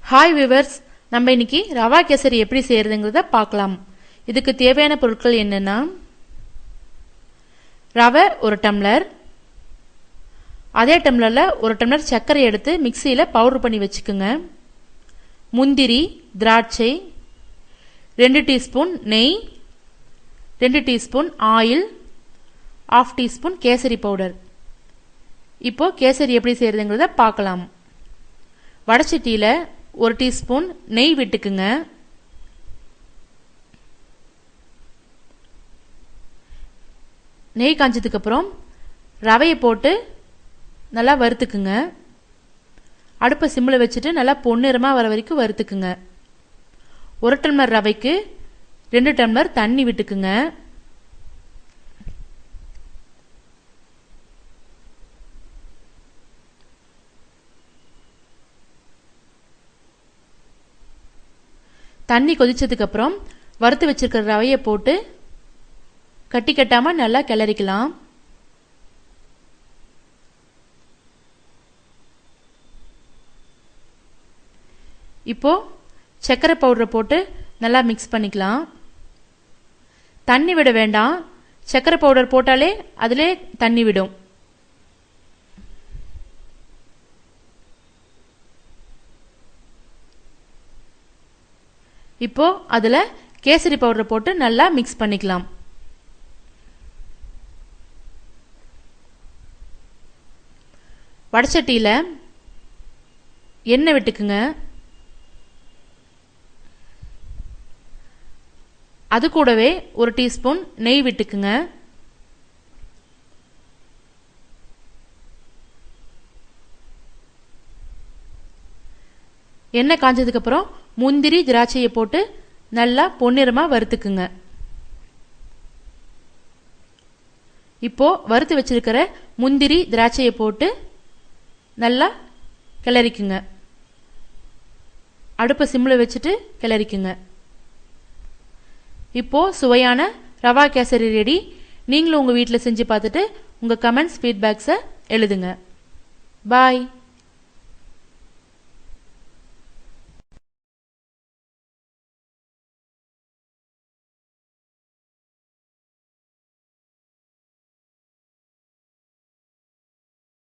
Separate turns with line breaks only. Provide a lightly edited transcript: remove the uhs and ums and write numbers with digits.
Hi viewers, நம்ம இன்னைக்கு ரவா கேசரி எப்படி செய்யறதுங்கிறத பார்க்கலாம். இதுக்கு தேவையான பொருட்கள் என்னன்னா, ரவை ஒரு டம்ளர், அதே டம்ளர்ல ஒரு டம்ளர் சர்க்கரை எடுத்து மிக்சியில் பவுடர் பண்ணி வச்சுக்கோங்க. முந்திரி, திராட்சை, 2 டீஸ்பூன் நெய், 2 teaspoon oil, 1/2 teaspoon kesari powder. இப்போ கேசரி எப்படி செய்யறதுங்கிறத பார்க்கலாம். வடச்சட்டியில் 1 டீஸ்பூன் நெய் விட்டுக்குங்க. நெய் காஞ்சதுக்கு அப்புறம் ரவையை போட்டு நல்லா வறுத்துக்குங்க. அடுப்பை சிம்மில் வச்சுட்டு நல்லா பொன்னிறமாக வர வரைக்கும் வறுத்துக்குங்க. 1 டம்ளர் ரவைக்கு 2 டம்ளர் தண்ணி விட்டுக்குங்க. தண்ணி கொதிச்சதுக்கு அப்புறம் வறுத்து வச்சிருக்கிற ரவையை போட்டு கட்டி கட்டாம நல்லா கிளறிக்கலாம். இப்போ சர்க்கரை பவுடரை போட்டு நல்லா மிக்ஸ் பண்ணிக்கலாம். தண்ணி விட வேண்டாம், சர்க்கரை பவுடர் போட்டாலே அதிலே தண்ணி விடும். இப்போ அதுல கேசரி பவுடரை போட்டு நல்லா மிக்ஸ் பண்ணிக்கலாம். வடச்சட்டியில எண்ணெய் விட்டுக்குங்க. அது கூடவே 1 டீஸ்பூன் நெய் விட்டுக்குங்க. எண்ணெய் காஞ்சதுக்கு அப்புறம் முந்திரி, திராட்சையை போட்டு நல்லா பொன்னிறமா வறுத்துக்குங்க. இப்போ வறுத்து வச்சிருக்கிற முந்திரி, திராட்சையை போட்டு நல்லா கிளறிக்குங்க. அடுப்பை சிம்மில் வச்சுட்டு கிளறிக்குங்க. இப்போ சுவையான ரவா கேசரி ரெடி. நீங்களும் உங்க வீட்டில் செஞ்சு பார்த்துட்டு உங்க கமெண்ட்ஸ், ஃபீட்பேக்ஸை எழுதுங்க. பாய்.